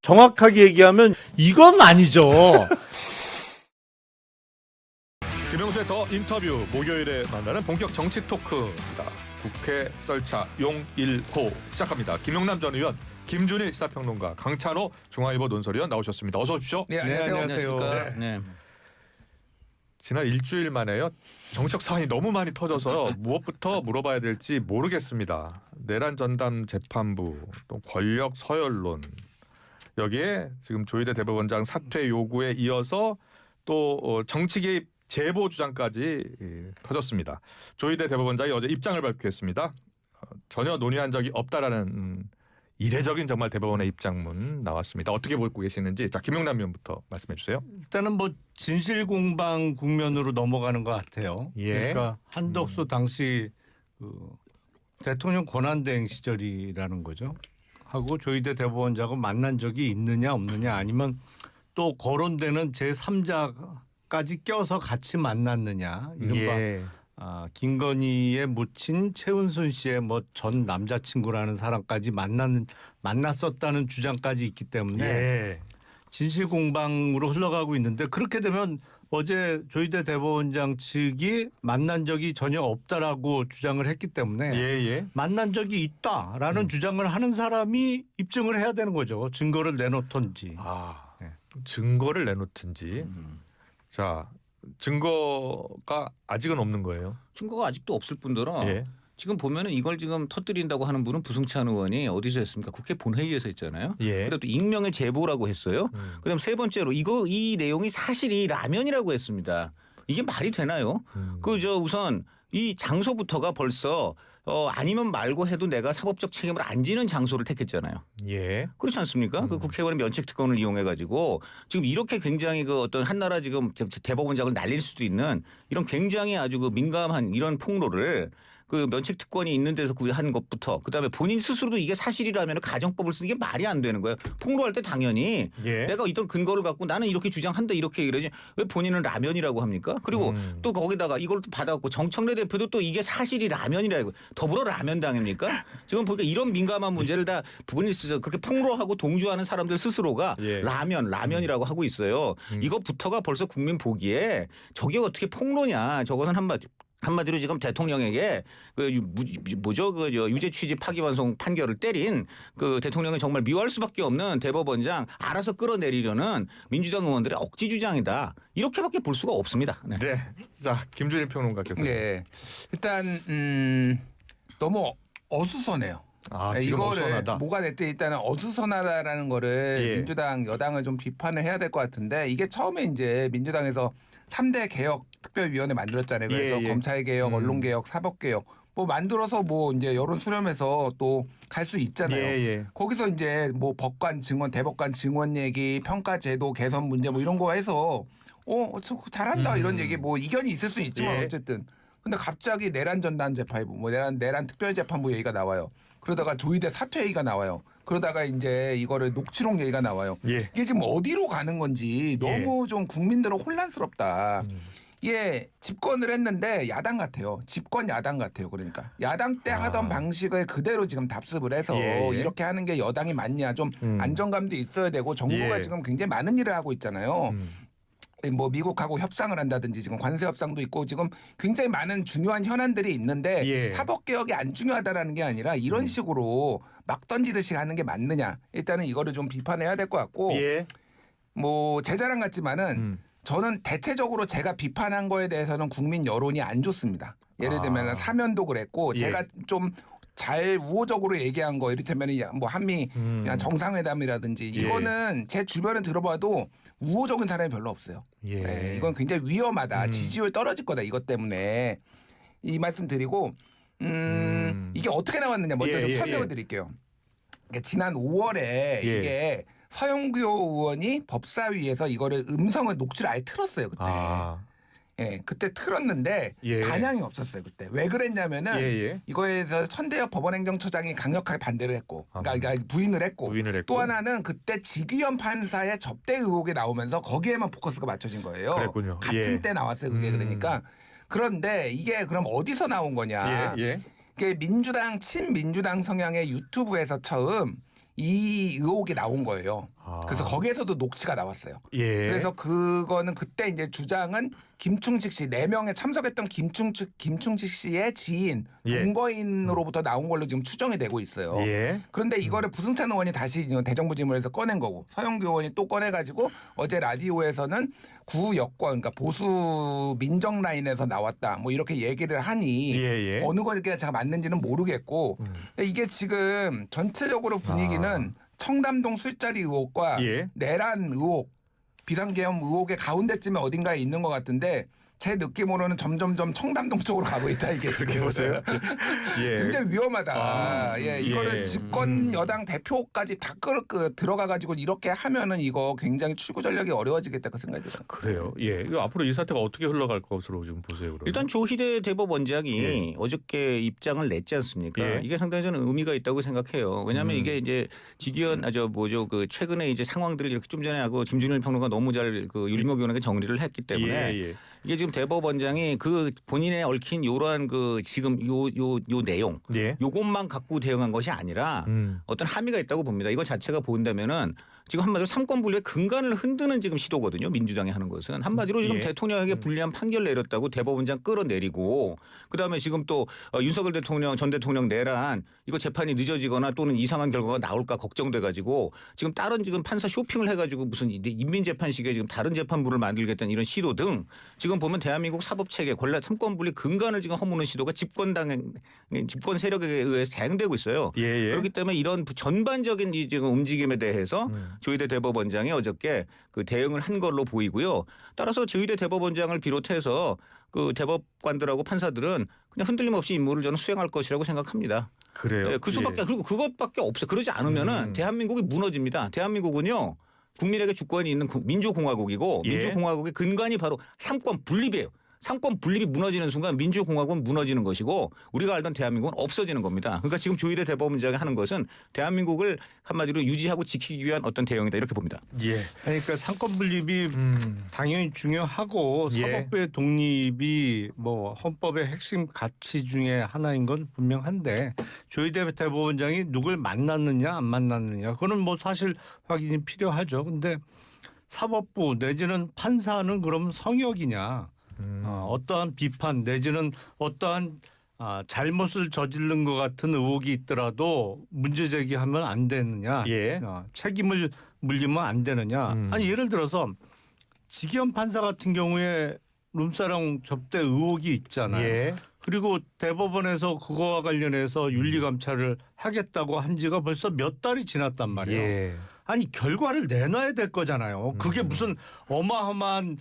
정확하게 얘기하면 이건 아니죠. 김영수의 더 인터뷰 목요일에 만나는 본격 정치 토크입니다. 국회 썰차 용1호 시작합니다. 김용남 전 의원, 김준일 시사평론가, 강찬호 중앙일보 논설위원 나오셨습니다. 어서 오십시오. 네, 안녕하세요. 안녕하십니까. 네. 지난 일주일 만에요. 정책 사안이 너무 많이 터져서 무엇부터 물어봐야 될지 모르겠습니다. 내란 전담 재판부, 또 권력 서열론, 여기에 지금 조희대 대법원장 사퇴 요구에 이어서 또 정치 개입 제보 주장까지 터졌습니다. 조희대 대법원장이 어제 입장을 발표했습니다. 전혀 논의한 적이 없다라는 이례적인 정말 대법원의 입장문 나왔습니다. 어떻게 보고 계시는지, 자 김용남 의원부터 말씀해 주세요. 일단은 뭐 진실 공방 국면으로 넘어가는 것 같아요. 예. 그러니까 한덕수 당시 그 대통령 권한대행 시절이라는 거죠. 하고 조희대 대법원장하고 만난 적이 있느냐 없느냐, 아니면 또 거론되는 제3자까지 껴서 같이 만났느냐, 이른바 김건희의 모친 최은순 씨의 뭐 전 남자친구라는 사람까지 만났었다는 주장까지 있기 때문에 진실 공방으로 흘러가고 있는데, 그렇게 되면 어제 조희대 대법원장 측이 만난 적이 전혀 없다라고 주장을 했기 때문에 만난 적이 있다라는 주장을 하는 사람이 입증을 해야 되는 거죠. 증거를 내놓던지. 증거를 내놓든지. 자, 증거가 아직은 없는 거예요. 증거가 아직도 없을 뿐더러 지금 보면은 이걸 지금 터뜨린다고 하는 분은 부승찬 의원이 어디서 했습니까? 국회 본회의에서 했잖아요. 그다음에 또 익명의 제보라고 했어요. 그다음 세 번째로 이 내용이 사실이 라면이라고 했습니다. 이게 말이 되나요? 우선 이 장소부터가 벌써 아니면 말고 해도 내가 사법적 책임을 안 지는 장소를 택했잖아요. 그렇지 않습니까? 그 국회의원의 면책 특권을 이용해 가지고 지금 이렇게 굉장히 그 어떤 한나라 지금 대법원장을 날릴 수도 있는 이런 굉장히 아주 그 민감한 이런 폭로를 그 면책 특권이 있는 데서 한 것부터, 그다음에 본인 스스로도 이게 사실이라면 가정법을 쓰는 게 말이 안 되는 거예요. 폭로할 때 당연히 내가 이런 근거를 갖고 나는 이렇게 주장한다 이렇게 이러지 왜 본인은 라면이라고 합니까? 그리고 또 거기다가 이걸 또 받아갖고 정청래 대표도 또 이게 사실이 라면이라고, 더불어 라면당입니까? 지금 보니까 이런 민감한 문제를 다 본인이 그렇게 폭로하고 동조하는 사람들 스스로가 라면이라고 하고 있어요. 이거부터가 벌써 국민 보기에 저게 어떻게 폭로냐, 저것은 한마디로 지금 대통령에게 유죄 취지 파기환송 판결을 때린 그 대통령이 정말 미워할 수밖에 없는 대법원장 알아서 끌어내리려는 민주당 의원들의 억지 주장이다. 이렇게밖에 볼 수가 없습니다. 자 김준일 평론가께서. 일단 너무 어수선해요. 지금 이거를 어수선하다. 뭐가 됐든 일단은 어수선하다라는 거를 민주당 여당을 좀 비판을 해야 될 것 같은데, 이게 처음에 이제 민주당에서 3대 개혁 특별위원회 만들었잖아요. 그래서 검찰 개혁, 언론 개혁, 사법 개혁 뭐 만들어서 뭐 이제 여론 수렴해서 또 갈 수 있잖아요. 거기서 이제 뭐 법관 증언, 대법관 증언 얘기, 평가 제도 개선 문제 뭐 이런 거 해서 잘한다 이런 얘기, 뭐 이견이 있을 수 있지만 어쨌든. 근데 갑자기 내란 전담 재판부, 뭐 내란 특별 재판부 얘기가 나와요. 그러다가 조희대 사퇴 얘기가 나와요. 그러다가 이제 이거를 녹취록 얘기가 나와요. 이게 지금 어디로 가는 건지 너무 좀 국민들은 혼란스럽다. 이게 집권을 했는데 야당 같아요. 집권 야당 같아요. 그러니까 야당 때 하던 방식을 그대로 지금 답습을 해서 이렇게 하는 게 여당이 맞냐, 좀 안정감도 있어야 되고, 정부가 지금 굉장히 많은 일을 하고 있잖아요. 뭐 미국하고 협상을 한다든지 지금 관세 협상도 있고 지금 굉장히 많은 중요한 현안들이 있는데 사법 개혁이 안 중요하다라는 게 아니라 이런 식으로 막 던지듯이 하는 게 맞느냐, 일단은 이거를 좀 비판해야 될 것 같고, 뭐 제 자랑 같지만은 저는 대체적으로 제가 비판한 거에 대해서는 국민 여론이 안 좋습니다. 예를 들면 사면도 그랬고, 제가 좀 잘 우호적으로 얘기한 거, 이를테면 뭐 한미 정상회담이라든지 이거는 제 주변에 들어봐도 우호적인 사람이 별로 없어요. 이건 굉장히 위험하다. 지지율 떨어질 거다. 이것 때문에 이 말씀 드리고, 이게 어떻게 나왔느냐 먼저 좀 설명을 드릴게요. 그러니까 지난 5월에 이게 서영교 의원이 법사위에서 이거를 음성을 녹취를 아예 틀었어요. 그때. 그때 틀었는데 반향이 없었어요. 그때. 왜 그랬냐면은 이거에서 천대엽 법원행정처장이 강력하게 반대를 했고, 그러니까 부인을 했고, 또 하나는 그때 지규현 판사의 접대 의혹이 나오면서 거기에만 포커스가 맞춰진 거예요. 그랬군요. 같은 때 나왔어요. 그게. 그러니까. 그런데 이게 그럼 어디서 나온 거냐. 이게 친민주당 성향의 유튜브에서 처음 이 의혹이 나온 거예요. 그래서 거기에서도 녹취가 나왔어요. 예. 그래서 그거는 그때 이제 주장은 김충식 씨 4명에 참석했던 김충식 씨의 지인 예. 동거인으로부터 나온 걸로 지금 추정이 되고 있어요. 예. 그런데 이거를 부승찬 의원이 다시 대정부질문에서 꺼낸 거고 서영교 의원이 또 꺼내가지고 어제 라디오에서는 구여권 그러니까 보수 민정 라인에서 나왔다 뭐 이렇게 얘기를 하니 예. 어느 거가 제가 맞는지는 모르겠고 근데 이게 지금 전체적으로 분위기는 청담동 술자리 의혹과 예. 내란 의혹 비상계엄 의혹의 가운데쯤에 어딘가에 있는 것 같은데 제 느낌으로는 점점점 청담동 쪽으로 가고 있다 이게 지금 보세요. 예. 굉장히 위험하다. 예, 이거를 예. 집권 여당 대표까지 다 들어가 가지고 이렇게 하면은 이거 굉장히 출구 전략이 어려워지겠다 그 생각이 들어요. 그래요. 예. 이거 앞으로 이 사태가 어떻게 흘러갈 것으로 지금 보세요. 그러면. 일단 조희대 대법원장이 어저께 입장을 냈지 않습니까? 예. 이게 상당히 저는 의미가 있다고 생각해요. 왜냐하면 이게 이제 직위원 그 최근에 이제 상황들을 이렇게 좀 전에 하고 김준일 평론가 너무 잘 그 윤리목 의원에게 정리를 했기 때문에 예. 이게 지금 대법원장이 그 본인에 얽힌 요러한 그 지금 요 내용 예. 요것만 갖고 대응한 것이 아니라 어떤 함의가 있다고 봅니다. 이거 자체가 본다면은 지금 한마디로 삼권 분리의 근간을 흔드는 지금 시도거든요. 민주당이 하는 것은 한마디로 지금 예. 대통령에게 불리한 판결 내렸다고 대법원장 끌어내리고 그다음에 지금 또 윤석열 대통령 전 대통령 내란 이거 재판이 늦어지거나 또는 이상한 결과가 나올까 걱정돼 가지고 지금 다른 지금 판사 쇼핑을 해가지고 무슨 인민재판식에 지금 다른 재판부를 만들겠다는 이런 시도 등 지금 보면 대한민국 사법체계 권력 삼권 분리 근간을 지금 허무는 시도가 집권 세력에 의해서 자행되고 있어요. 예. 그렇기 때문에 이런 전반적인 이 지금 움직임에 대해서 조희대 대법원장이 어저께 그 대응을 한 걸로 보이고요. 따라서 조희대 대법원장을 비롯해서 그 대법관들하고 판사들은 그냥 흔들림 없이 임무를 저는 수행할 것이라고 생각합니다. 그래요. 예, 그 수밖에 그리고 그것밖에 없어요. 그러지 않으면은 대한민국이 무너집니다. 대한민국은요. 국민에게 주권이 있는 민주공화국이고 예. 민주공화국의 근간이 바로 삼권 분립이에요. 삼권 분립이 무너지는 순간 민주공화국은 무너지는 것이고 우리가 알던 대한민국은 없어지는 겁니다. 그러니까 지금 조희대 대법원장이 하는 것은 대한민국을 한마디로 유지하고 지키기 위한 어떤 대응이다 이렇게 봅니다. 예. 그러니까 상권 분립이 당연히 중요하고 예. 사법부의 독립이 뭐 헌법의 핵심 가치 중에 하나인 건 분명한데 조희대 대법원장이 누굴 만났느냐 안 만났느냐 그거는 뭐 사실 확인이 필요하죠. 근데 사법부 내지는 판사는 그럼 성역이냐? 어떠한 비판 내지는 어떠한 잘못을 저지른 것 같은 의혹이 있더라도 문제 제기하면 안 되느냐. 예. 책임을 물리면 안 되느냐. 아니 예를 들어서 지기현 판사 같은 경우에 룸사롱 접대 의혹이 있잖아요. 예. 그리고 대법원에서 그거와 관련해서 윤리감찰을 하겠다고 한 지가 벌써 몇 달이 지났단 말이에요. 예. 아니 결과를 내놔야 될 거잖아요. 그게 무슨 어마어마한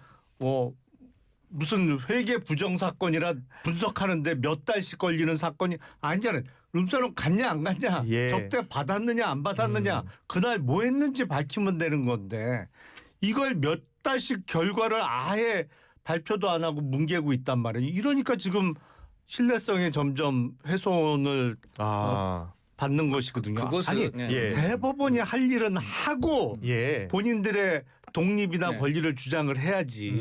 무슨 회계 부정 사건이라 분석하는데 몇 달씩 걸리는 사건이 아니잖아요. 룸사롱 갔냐 안 갔냐, 예. 접대 받았느냐 안 받았느냐, 그날 뭐 했는지 밝히면 되는 건데 이걸 몇 달씩 결과를 아예 발표도 안 하고 뭉개고 있단 말이에요. 이러니까 지금 신뢰성이 점점 훼손을 받는 것이거든요. 그것을 아니 예. 대법원이 할 일은 하고 예. 본인들의 독립이나 네. 권리를 주장을 해야지.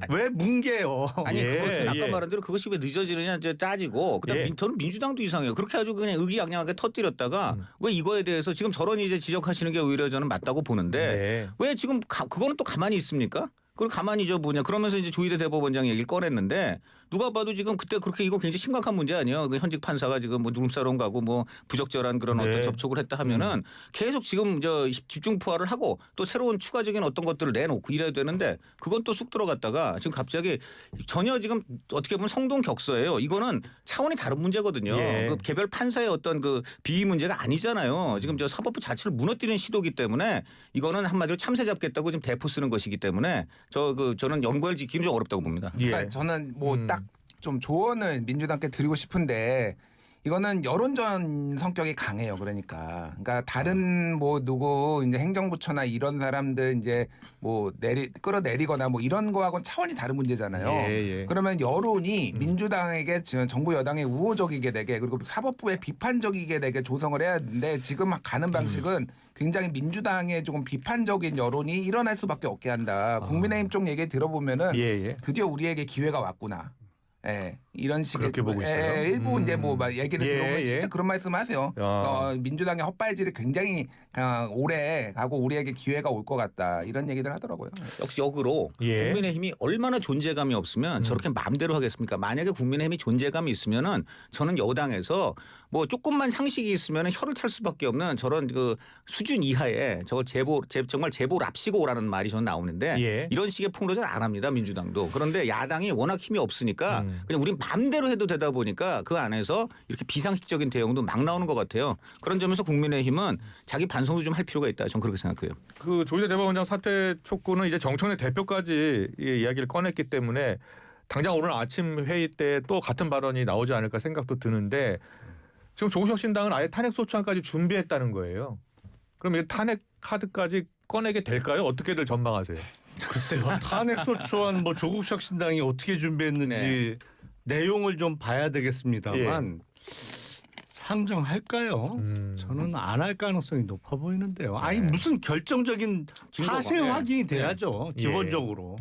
왜 뭉개요? 아니 예, 그것은 아까 예. 말한 대로 그것이 왜 늦어지느냐 이제 따지고 그다음 예. 저는 민주당도 이상해요. 그렇게 아주 그냥 의기양양하게 터뜨렸다가 왜 이거에 대해서 지금 저런 이제 지적하시는 게 오히려 저는 맞다고 보는데 네. 왜 지금 그거는 또 가만히 있습니까? 그걸 가만히 그러면서 이제 조희대 대법원장 얘기를 꺼냈는데 누가 봐도 지금 그때 그렇게 이거 굉장히 심각한 문제 아니에요. 그 현직 판사가 지금 뭐 룸사롱 가고 뭐 부적절한 그런 네. 어떤 접촉을 했다 하면은 계속 지금 집중 포화를 하고 또 새로운 추가적인 어떤 것들을 내놓고 이래야 되는데 그건 또 쑥 들어갔다가 지금 갑자기 전혀 지금 어떻게 보면 성동격서예요. 이거는 차원이 다른 문제거든요. 예. 그 개별 판사의 어떤 그 비위 문제가 아니잖아요. 지금 사법부 자체를 무너뜨리는 시도기 때문에 이거는 한마디로 참새 잡겠다고 지금 대포 쓰는 것이기 때문에 저는 연구를 지키기 좀 어렵다고 봅니다. 예. 그러니까 저는 뭐 딱 좀 조언을 민주당께 드리고 싶은데 이거는 여론전 성격이 강해요. 그러니까 다른 뭐 누구 이제 행정부처나 이런 사람들 이제 뭐 끌어내리거나 뭐 이런 거하고는 차원이 다른 문제잖아요. 예. 그러면 여론이 민주당에게 지금 정부 여당에 우호적이게 되게 그리고 사법부에 비판적이게 되게 조성을 해야 되는데 지금 가는 방식은 굉장히 민주당에 조금 비판적인 여론이 일어날 수밖에 없게 한다. 국민의힘 쪽 얘기 들어보면은 예. 드디어 우리에게 기회가 왔구나. 예. 이런 식의 그렇게 보고 있어요? 일부 이제 뭐 얘기를 들어보면 진짜 그런 말씀하세요. 민주당의 헛발질이 굉장히 오래 가고 우리에게 기회가 올 것 같다 이런 얘기들 하더라고요. 역시 역으로 국민의힘이 얼마나 존재감이 없으면 저렇게 마음대로 하겠습니까? 만약에 국민의힘이 존재감이 있으면은 저는 여당에서 뭐 조금만 상식이 있으면은 혀를 찰 수밖에 없는 저런 그 수준 이하의 저걸 정말 제보를 앞시고 오라는 말이 저는 나오는데 이런 식의 폭로를 잘 안 합니다 민주당도. 그런데 야당이 워낙 힘이 없으니까 그냥 우리 마음대로 해도 되다 보니까 그 안에서 이렇게 비상식적인 대응도 막 나오는 것 같아요. 그런 점에서 국민의힘은 자기 반성도 좀 할 필요가 있다. 저는 그렇게 생각해요. 그 조희대 대법원장 사퇴 촉구는 이제 정청래 대표까지 이야기를 꺼냈기 때문에 당장 오늘 아침 회의 때 또 같은 발언이 나오지 않을까 생각도 드는데 지금 조국혁 신당은 아예 탄핵 소추안까지 준비했다는 거예요. 그럼 이 탄핵 카드까지 꺼내게 될까요? 어떻게들 전망하세요? 글쎄요. 탄핵 소추안 뭐 조국혁 신당이 어떻게 준비했는지 내용을 좀 봐야 되겠습니다만 상정할까요? 저는 안 할 가능성이 높아 보이는데요. 아니 무슨 결정적인 사실 확인이 돼야죠. 기본적으로.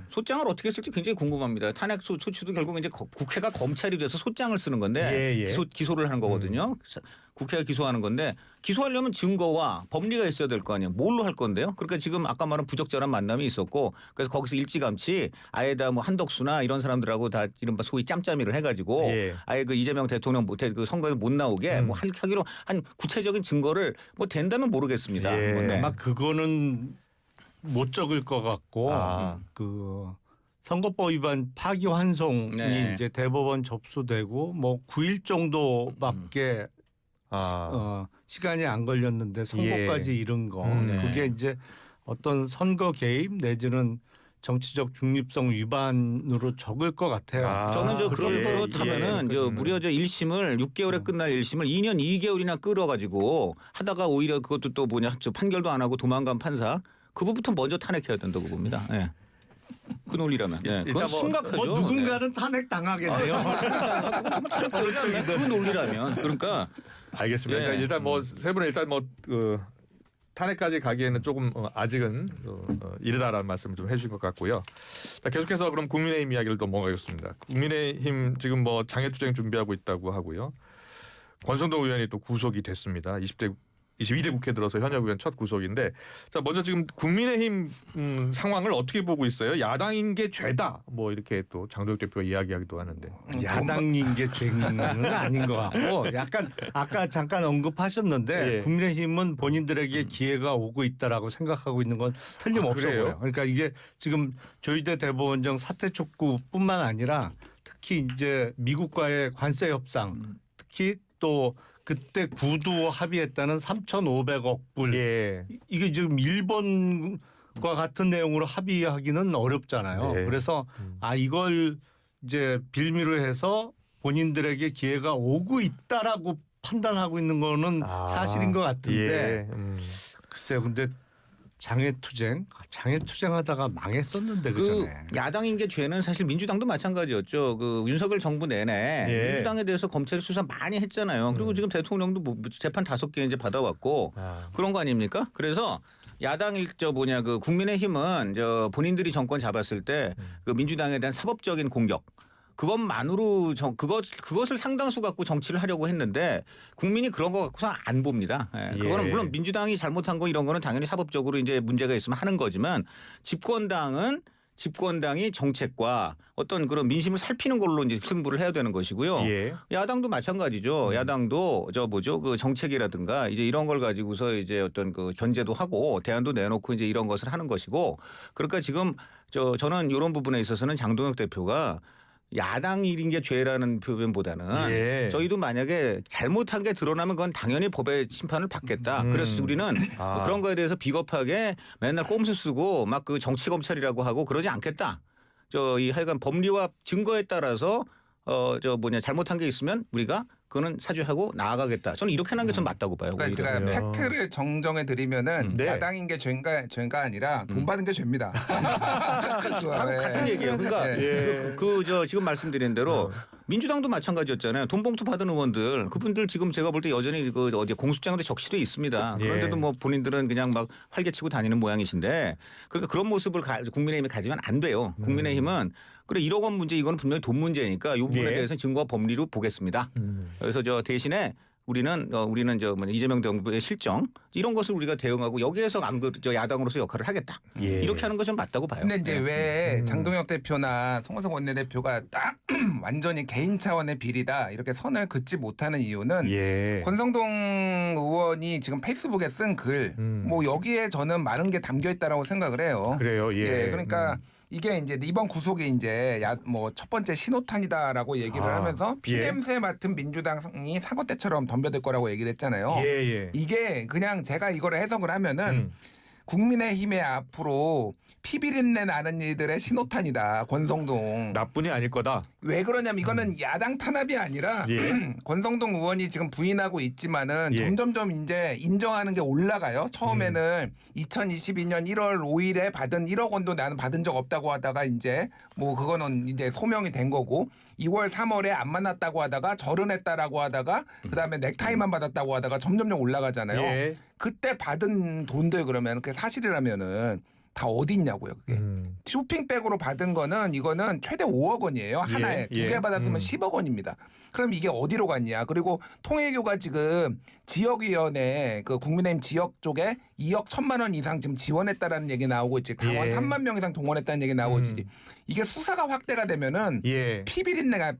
소장을 어떻게 쓸지 굉장히 궁금합니다. 탄핵 소추도 결국 이제 국회가 검찰이 돼서 소장을 쓰는 건데 기소를 하는 거거든요. 국회가 기소하는 건데 기소하려면 증거와 법리가 있어야 될 거 아니에요. 뭘로 할 건데요? 그러니까 지금 아까 말한 부적절한 만남이 있었고 그래서 거기서 일찌감치 아예 다 뭐 한덕수나 이런 사람들하고 다 이른바 소위 짬짬이를 해가지고 아예 그 이재명 대통령 그 선거에 못 나오게 뭐 하기로 한 구체적인 증거를 뭐 된다면 모르겠습니다. 막 그거는 못 적을 것 같고 그 선거법 위반 파기환송이 이제 대법원 접수되고 뭐 9일 정도밖에 시간이 안 걸렸는데 선거까지 이른 거 그게 이제 어떤 선거 개입 내지는 정치적 중립성 위반으로 적을 것 같아요. 저는 그렇다면은 무려 1심을 6개월에 끝날 1심을 2년 2개월이나 끌어가지고 하다가 오히려 그것도 또 판결도 안 하고 도망간 판사 그부터 먼저 탄핵해야 된다고 봅니다. 그 논리라면. 그건 심각하죠. 뭐 누군가는 탄핵 당하겠네요. 그 논리라면. 그러니까 알겠습니다. 일단 뭐 세 분은 일단 뭐 탄핵까지 가기에는 조금 아직은 이르다라는 말씀을 좀 해주신 것 같고요. 자, 계속해서 그럼 국민의힘 이야기를 또 넘어가겠습니다. 국민의힘 지금 뭐 장애투쟁 준비하고 있다고 하고요. 권성동 의원이 또 구속이 됐습니다. 22대 국회 들어서 현역 의원 첫 구속인데 자 먼저 지금 국민의힘 상황을 어떻게 보고 있어요? 야당인 게 죄다 뭐 이렇게 또 장도혁 대표가 이야기하기도 하는데 야당인 게 죄는 아닌 것 같고 약간 아까 잠깐 언급하셨는데 국민의힘은 본인들에게 기회가 오고 있다라고 생각하고 있는 건 틀림없어 보여요. 그러니까 이게 지금 조희대 대법원장 사퇴 촉구뿐만 아니라 특히 이제 미국과의 관세 협상 특히 또 그때 구두 합의했다는 3,500억 불. 이게 지금 일본과 같은 내용으로 합의하기는 어렵잖아요. 그래서 이걸 이제 빌미로 해서 본인들에게 기회가 오고 있다라고 판단하고 있는 거는 사실인 것 같은데 글쎄요. 근데 장애투쟁하다가 망했었는데 그전에. 야당인 게 죄는 사실 민주당도 마찬가지였죠. 그 윤석열 정부 내내 민주당에 대해서 검찰이 수사 많이 했잖아요. 그리고 지금 대통령도 뭐 재판 5개 이제 받아왔고 그런 거 아닙니까? 그래서 야당일 그 국민의힘은 본인들이 정권 잡았을 때 그 민주당에 대한 사법적인 공격. 그것만으로 그것을 상당수 갖고 정치를 하려고 했는데 국민이 그런 거 갖고서 안 봅니다. 그거는 물론 민주당이 잘못한 거 이런 거는 당연히 사법적으로 이제 문제가 있으면 하는 거지만 집권당이 정책과 어떤 그런 민심을 살피는 걸로 이제 승부를 해야 되는 것이고요. 야당도 마찬가지죠. 야당도 그 정책이라든가 이제 이런 걸 가지고서 이제 어떤 그 견제도 하고 대안도 내놓고 이제 이런 것을 하는 것이고 그러니까 지금 저는 이런 부분에 있어서는 장동혁 대표가 야당 일인 게 죄라는 표현보다는 저희도 만약에 잘못한 게 드러나면 그건 당연히 법의 심판을 받겠다. 그래서 우리는 그런 거에 대해서 비겁하게 맨날 꼼수 쓰고 막 그 정치 검찰이라고 하고 그러지 않겠다. 하여간 법리와 증거에 따라서 잘못한 게 있으면 우리가 그거는 사죄하고 나아가겠다. 저는 이렇게 하는 게 좀 맞다고 봐요. 그러니까 제가 오히려. 팩트를 정정해 드리면은 네. 야당인 게 죄가 아니라 돈 받은 게 죄입니다. 같은 얘기예요. 그러니까 저 지금 말씀드린 대로 민주당도 마찬가지였잖아요. 돈 봉투 받은 의원들 그분들 지금 제가 볼 때 여전히 그 어디 공수장도 적시돼 있습니다. 그런데도 뭐 본인들은 그냥 막 활개치고 다니는 모양이신데 그러니까 그런 모습을 국민의힘이 가지면 안 돼요. 국민의힘은 그래 1억 원 문제 이거는 분명히 돈 문제니까 이 부분에 대해서는 증거와 법리로 보겠습니다. 그래서 저 대신에 우리는 이재명 정부의 실정 이런 것을 우리가 대응하고 여기에서 저 야당으로서 역할을 하겠다. 이렇게 하는 건 좀 맞다고 봐요. 근데 이제 왜 장동혁 대표나 송원석 원내대표가 딱 완전히 개인 차원의 비리다 이렇게 선을 긋지 못하는 이유는 권성동 의원이 지금 페이스북에 쓴 글 뭐 여기에 저는 많은 게 담겨 있다라고 생각을 해요. 그래요. 그러니까 이게 이제 이번 구속이 이제 뭐 첫 번째 신호탄이다라고 얘기를 하면서 피냄새 맡은 민주당이 사고 때처럼 덤벼들 거라고 얘기를 했잖아요. 이게 그냥 제가 이거를 해석을 하면은 국민의힘의 앞으로 피비린내 나는 일들의 신호탄이다. 권성동. 나뿐이 아닐 거다. 왜 그러냐면 이거는 야당 탄압이 아니라 권성동 의원이 지금 부인하고 있지만은 점점점 이제 인정하는 게 올라가요. 처음에는 2022년 1월 5일에 받은 1억 원도 나는 받은 적 없다고 하다가 이제 뭐 그거는 이제 소명이 된 거고 2월 3월에 안 만났다고 하다가 절은했다라고 하다가 그다음에 넥타이만 받았다고 하다가 점점점 올라가잖아요. 그때 받은 돈들 그러면 그게 사실이라면은 다 어디 있냐고요, 그게. 쇼핑백으로 받은 거는 이거는 최대 5억 원이에요. 하나에. 두 개 받았으면 10억 원입니다. 그럼 이게 어디로 갔냐. 그리고 통일교가 지금 지역위원회 그 국민의힘 지역 쪽에 2억 1,000만 원 이상 지금 지원했다라는 얘기 나오고 있지. 당원 3만 명 이상 동원했다는 얘기 나오고 있지. 이게 수사가 확대가 되면은 피비린내가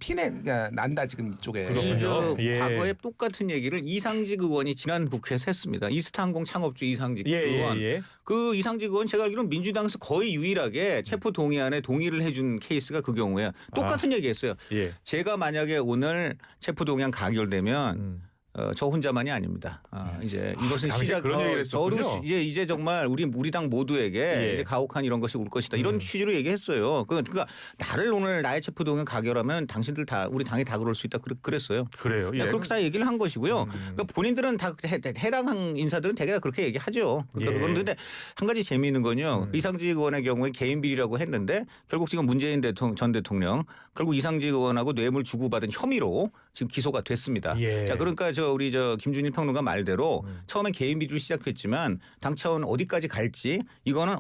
난다 지금 이쪽에. 과거에 똑같은 얘기를 이상직 의원이 지난 국회에서 했습니다. 이스타항공 창업주 이상직 의원. 그 이상직 의원 제가 알기로는 민주당에서 거의 유일하게 체포 동의안에 동의를 해준 케이스가 그 경우에 똑같은 얘기했어요. 제가 만약에 오늘 체포 동의안 가결되면 저 혼자만이 아닙니다. 이제 이것은 시작. 저도 이제 정말 우리 당 모두에게 이제 가혹한 이런 것이 올 것이다. 이런 취지로 얘기했어요. 그러니까 나를 오늘 나의 체포동의안 가결하면 당신들 다 우리 당이 다 그럴 수 있다. 그랬어요. 그래요. 그렇게 다 얘기를 한 것이고요. 그러니까 본인들은 다 해당 인사들은 대개 그렇게 얘기하죠. 그러니까 그런데 한 가지 재미있는 건요. 이상직 의원의 경우에 개인 비리라고 했는데 결국 지금 문재인 전 대통령 결국 이상직 의원하고 뇌물 주고받은 혐의로 지금 기소가 됐습니다. 자, 그러니까 우리 김준일 평론가 말대로 처음엔 개인 비리로 시작했지만 당 차원 어디까지 갈지 이거는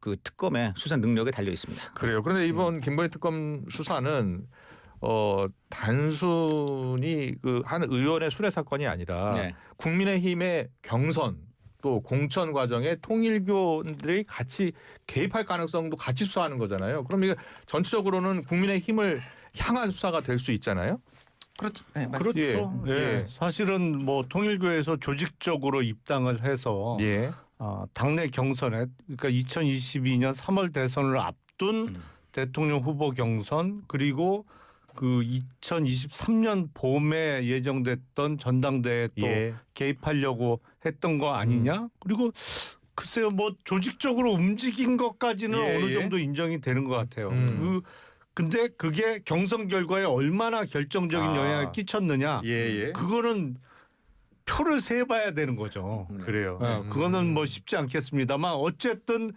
그 특검의 수사 능력에 달려 있습니다. 그래요. 그런데 이번 김건희 특검 수사는 단순히 그 한 의원의 순회 사건이 아니라 국민의힘의 경선 또 공천 과정에 통일교들이 같이 개입할 가능성도 같이 수사하는 거잖아요. 그럼 이게 전체적으로는 국민의힘을 향한 수사가 될 수 있잖아요. 그렇죠. 그렇죠. 사실은 뭐 통일교에서 조직적으로 입당을 해서 당내 경선에 그러니까 2022년 3월 대선을 앞둔 대통령 후보 경선 그리고 그 2023년 봄에 예정됐던 전당대회에 또 개입하려고 했던 거 아니냐? 그리고 글쎄요, 뭐 조직적으로 움직인 것까지는 어느 정도 인정이 되는 것 같아요. 근데 그게 경선 결과에 얼마나 결정적인 영향을 끼쳤느냐? 그거는 표를 세봐야 되는 거죠. 그래요. 그거는 뭐 쉽지 않겠습니다만 어쨌든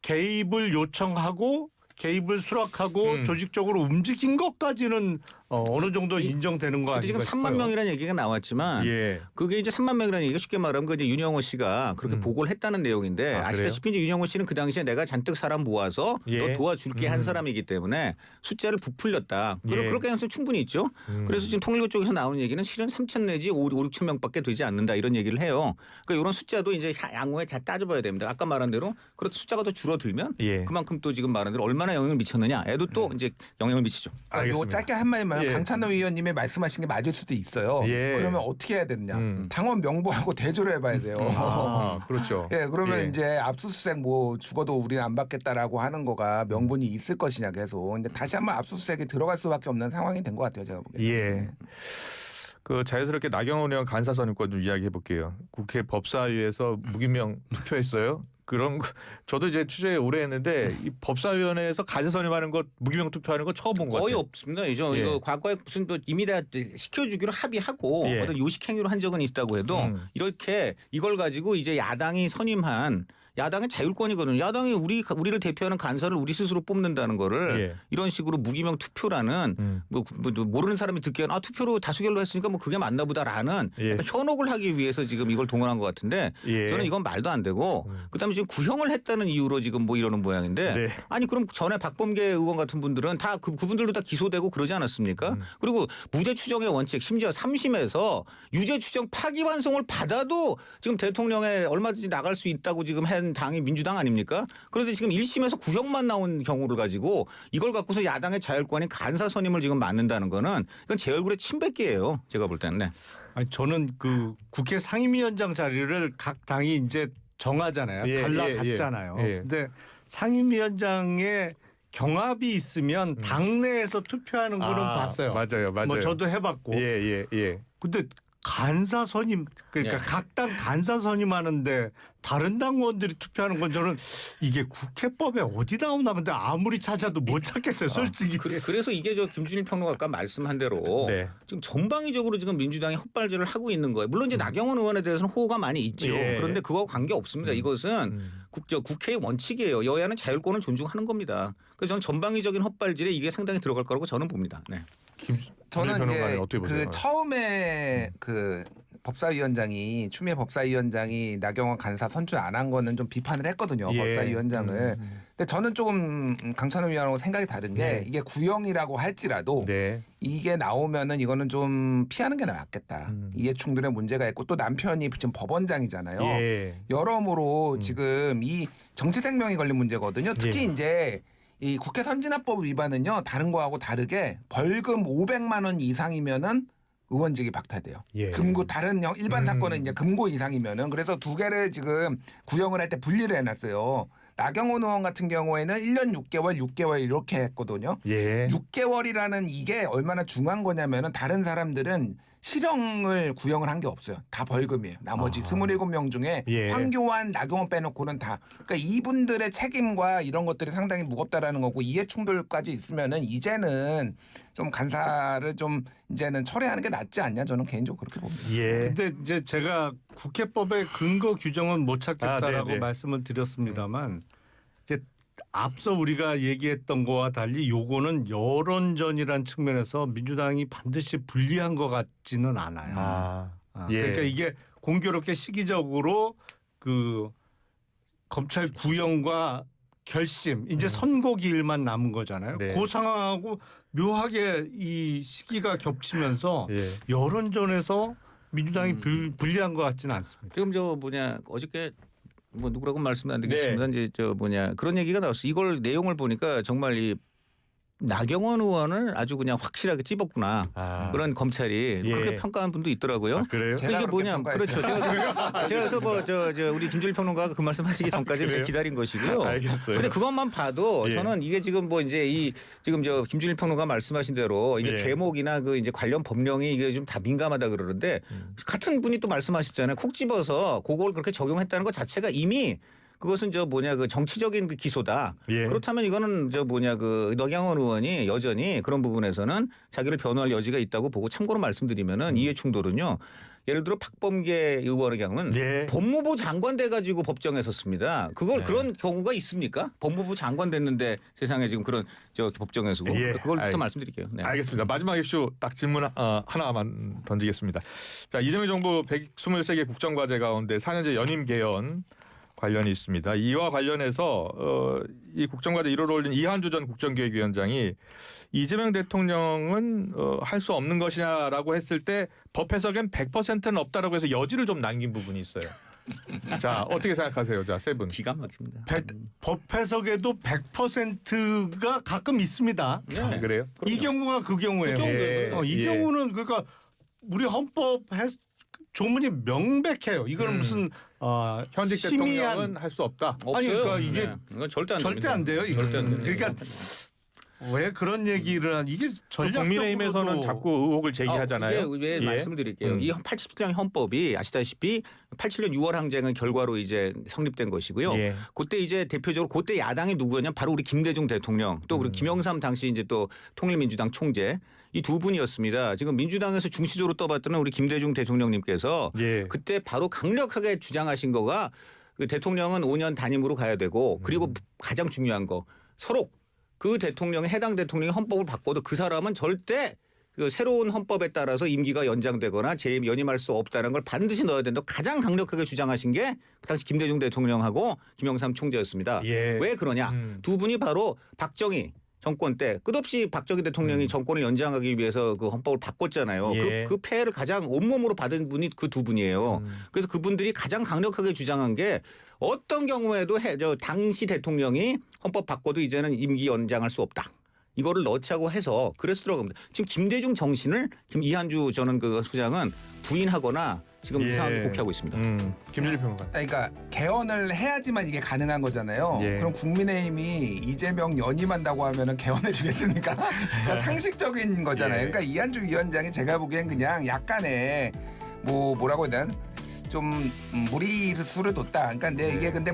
개입을 요청하고 개입을 수락하고 조직적으로 움직인 것까지는 어느 정도 인정되는 거 아닌가 지금 3만 명이라는 얘기가 나왔지만 그게 이제 3만 명이라는 얘기가 쉽게 말하면 그 이제 윤영호 씨가 그렇게 보고를 했다는 내용인데 아시다시피 이제 윤영호 씨는 그 당시에 내가 잔뜩 사람 모아서 너 도와줄게 한 사람이기 때문에 숫자를 부풀렸다. 그럴 가능성이 충분히 있죠. 그래서 지금 통일교 쪽에서 나오는 얘기는 실은 3천 내지 5, 6천 명밖에 되지 않는다 이런 얘기를 해요. 그러니까 이런 숫자도 이제 양호에 잘 따져봐야 됩니다. 아까 말한 대로 그렇다 숫자가 더 줄어들면 그만큼 또 지금 말한 대로 얼마나 영향을 미쳤느냐에도 또 이제 영향을 미치죠. 이거 짧게 한 마디만 강찬호 의원님의 말씀하신 게 맞을 수도 있어요. 그러면 어떻게 해야 되느냐? 당원 명부하고 대조를 해봐야 돼요. 그렇죠. 그러면 이제 압수수색 뭐 죽어도 우리는 안 받겠다라고 하는 거가 명분이 있을 것이냐 계속. 근데 다시 한번 압수수색에 들어갈 수밖에 없는 상황이 된 것 같아요, 제가 보기에는. 그 자연스럽게 나경원 의원 간사선임권 좀 이야기해 볼게요. 국회 법사위에서 무기명 투표했어요. 그런 거 저도 이제 취재 오래 했는데 이 법사위원회에서 간사 선임하는 것 무기명 투표하는 거 처음 본 것 같아요. 거의 없습니다. 이거 과거에 무슨 또 이미 다 시켜주기로 합의하고 어떤 요식행위로 한 적은 있다고 해도 이렇게 이걸 가지고 이제 야당이 선임한 야당의 자율권이거든요. 야당이 우리를 대표하는 간사를 우리 스스로 뽑는다는 거를 이런 식으로 무기명 투표라는 뭐 모르는 사람이 듣기에는 투표로 다수결로 했으니까 뭐 그게 맞나 보다라는 약간 현혹을 하기 위해서 지금 이걸 동원한 것 같은데 저는 이건 말도 안 되고 그다음에 지금 구형을 했다는 이유로 지금 뭐 이러는 모양인데 아니 그럼 전에 박범계 의원 같은 분들은 다 그분들도 다 기소되고 그러지 않았습니까? 그리고 무죄 추정의 원칙 심지어 3심에서 유죄 추정 파기환송을 받아도 지금 대통령에 얼마든지 나갈 수 있다고 지금 한 당이 민주당 아닙니까? 그런데 지금 1심에서 구형만 나온 경우를 가지고 이걸 갖고서 야당의 자율권이 간사 선임을 지금 맡는다는 거는 이건 제 얼굴에 침뱉기예요. 제가 볼 때는. 네. 아니, 저는 그 국회 상임위원장 자리를 각 당이 이제 정하잖아요. 달라갔잖아요. 근데 상임위원장의 경합이 있으면 당내에서 투표하는 거는 봤어요. 맞아요. 뭐 저도 해봤고. 근데 간사 선임 그러니까 각 당 간사 선임하는데 다른 당 의원들이 투표하는 건 저는 이게 국회법에 어디 나오나 근데 아무리 찾아도 못 찾겠어요, 솔직히. 그래서 이게 저 김준일 평론가 아까 말씀한 대로 지금 전방위적으로 지금 민주당이 헛발질을 하고 있는 거예요. 물론 이제 나경원 의원에 대해서는 호가 많이 있죠. 그런데 그거와 관계 없습니다. 이것은 국회의 원칙이에요. 여야는 자율권을 존중하는 겁니다. 그래서 저는 전방위적인 헛발질에 이게 상당히 들어갈 거라고 저는 봅니다. 네. 저는 이제 그 처음에 그 법사위원장이 추미애 법사위원장이 나경원 간사 선출 안 한 거는 좀 비판을 했거든요. 법사위원장을. 근데 저는 조금 강찬호 위원하고 생각이 다른 게 이게 구형이라고 할지라도 이게 나오면은 이거는 좀 피하는 게 낫겠다. 이해 충돌에 문제가 있고 또 남편이 지금 법원장이잖아요. 여러모로 지금 이 정치생명이 걸린 문제거든요. 특히 이제 이 국회 선진화법 위반은요 다른 거하고 다르게 벌금 500만 원 이상이면은 의원직이 박탈돼요. 금고 다른 일반 사건은 이제 금고 이상이면은 그래서 두 개를 지금 구형을 할 때 분리를 해놨어요. 나경원 의원 같은 경우에는 1년 6개월, 6개월 이렇게 했거든요. 6개월이라는 이게 얼마나 중요한 거냐면은 다른 사람들은 실형을 구형을 한 게 없어요. 다 벌금이에요. 나머지 27명 중에 황교안, 나경원 빼놓고는 다. 그러니까 이분들의 책임과 이런 것들이 상당히 무겁다라는 거고 이해 충돌까지 있으면은 이제는 좀 간사를 좀 이제는 철회하는 게 낫지 않냐 저는 개인적으로 그렇게 봅니다. 근데 이제 제가 국회법의 근거 규정은 못 찾겠다라고 말씀을 드렸습니다만 이제 앞서 우리가 얘기했던 거와 달리 요거는 여론전이란 측면에서 민주당이 반드시 불리한 것 같지는 않아요. 그러니까 이게 공교롭게 시기적으로 그 검찰 구형과 결심 이제 선고 기일만 남은 거잖아요. 그 상황하고 묘하게 이 시기가 겹치면서 여론전에서 민주당이 불리한 것 같지는 않습니다. 지금 어저께 뭐 누구라고 말씀 안 드리겠습니다. 이제 그런 얘기가 나왔어요. 이걸 내용을 보니까 정말 이 나경원 의원을 아주 그냥 확실하게 찝었구나. 그런 검찰이 그렇게 평가한 분도 있더라고요. 그래요? 이게 뭐냐? 그렇죠. 제가 그래서 우리 김준일 평론가가 그 말씀하시기 전까지 제가 기다린 것이고요. 알겠어요. 근데 그것만 봐도 저는 이게 지금 지금 김준일 평론가 말씀하신 대로 이게 제목이나 그 이제 관련 법령이 이게 좀 다 민감하다 그러는데 같은 분이 또 말씀하셨잖아요. 콕 집어서 그걸 그렇게 적용했다는 것 자체가 이미 그것은 그 정치적인 그 기소다. 그렇다면 이거는 그 나경원 의원이 여전히 그런 부분에서는 자기를 변호할 여지가 있다고 보고 참고로 말씀드리면은 이해 충돌은요. 예를 들어 박범계 의원의 경우는 법무부 장관 돼가지고 법정에 섰습니다. 그런 경우가 있습니까? 법무부 장관 됐는데 세상에 지금 그런 법정에 서고 그걸 또 말씀드릴게요. 알겠습니다. 마지막 이슈 딱 질문 하나만 던지겠습니다. 자, 이재명 정부 123개 국정과제 가운데 4년제 연임 개헌 관련이 있습니다. 이와 관련해서 이 국정과제 1호를 올린 이한주 전 국정기획위원장이 이재명 대통령은 할 수 없는 것이냐라고 했을 때 법 해석엔 100%는 없다라고 해서 여지를 좀 남긴 부분이 있어요. 자, 어떻게 생각하세요? 자, 세 분. 기가 막힙니다. 법 해석에도 100%가 가끔 있습니다. 그래요? 이 경우가 그 경우예요. 이 경우는 그러니까 우리 헌법 조문이 명백해요. 이거는 무슨 현직 대통령은 할 수 없다. 없어요. 아니 그러니까 이게 이건 절대 안 돼요. 절대 안 돼요. 그러니까 왜 그런 얘기를 이게 전략적으로도 국민의힘에서는 자꾸 의혹을 제기하잖아요. 왜 말씀을 드릴게요. 이 87년 헌법이 아시다시피 87년 6월 항쟁의 결과로 이제 성립된 것이고요. 그때 이제 대표적으로 그때 야당이 누구였냐? 바로 우리 김대중 대통령 또 그리고 김영삼 당시 이제 또 통일민주당 총재 이 두 분이었습니다. 지금 민주당에서 중시적으로 떠받드는 우리 김대중 대통령님께서 그때 바로 강력하게 주장하신 거가 그 대통령은 5년 단임으로 가야 되고 그리고 가장 중요한 거 서로 그 대통령이 해당 대통령이 헌법을 바꿔도 그 사람은 절대 그 새로운 헌법에 따라서 임기가 연장되거나 재임 연임할 수 없다는 걸 반드시 넣어야 된다고 가장 강력하게 주장하신 게 그 당시 김대중 대통령하고 김영삼 총재였습니다. 왜 그러냐? 두 분이 바로 박정희 정권 때 끝없이 박정희 대통령이 정권을 연장하기 위해서 그 헌법을 바꿨잖아요. 그 폐해를 가장 온몸으로 받은 분이 그 두 분이에요. 그래서 그분들이 가장 강력하게 주장한 게 어떤 경우에도 당시 대통령이 헌법 바꿔도 이제는 임기 연장할 수 없다. 이거를 넣자고 해서 그래서 들어갑니다. 지금 김대중 정신을 이한주 저는 그 소장은 부인하거나 지금 이상하게 곡해하고 있습니다. 김준일 평론가. 그러니까 개헌을 해야지만 이게 가능한 거잖아요. 그럼 국민의힘이 이재명 연임한다고 하면은 개헌해 주겠습니까? 그러니까 상식적인 거잖아요. 그러니까 이한주 위원장이 제가 보기엔 그냥 약간의 뭐라고 해야 되나? 좀 무리수를 뒀다. 그러니까 이게 근데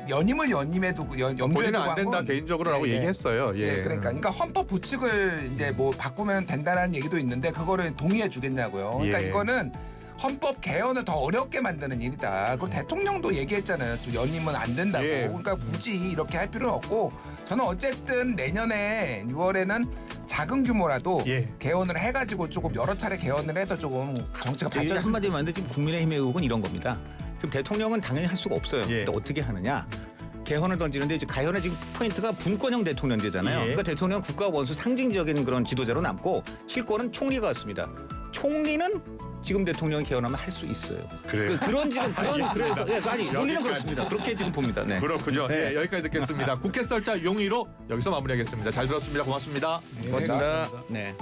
연임을 연임해도 염두에 본인은 두고 안 된다 한 건 개인적으로라고 얘기했어요. 그러니까 헌법 부칙을 이제 바꾸면 된다라는 얘기도 있는데 그거를 동의해 주겠냐고요. 그러니까 이거는 헌법 개헌을 더 어렵게 만드는 일이다. 그리고 대통령도 얘기했잖아요. 또 연임은 안 된다고. 그러니까 굳이 이렇게 할 필요는 없고 저는 어쨌든 내년에 6월에는 작은 규모라도 개헌을 해가지고 조금 여러 차례 개헌을 해서 조금 정치가 발전. 한마디로 말하면 지금 국민의힘의 의혹은 이런 겁니다. 지금 대통령은 당연히 할 수가 없어요. 근데 어떻게 하느냐? 개헌을 던지는데 이제 가연의 지금 포인트가 분권형 대통령제잖아요. 그러니까 대통령 국가 원수 상징적인 그런 지도자로 남고 실권은 총리가 왔습니다. 총리는 지금 대통령이 개헌하면 할 수 있어요. 그런 지금 그래서 아니 논리는 그렇습니다. 그렇게 지금 봅니다. 네. 그렇군요. 여기까지 듣겠습니다. 국회 썰자 용의로 여기서 마무리하겠습니다. 잘 들었습니다. 고맙습니다. 고맙습니다. 네.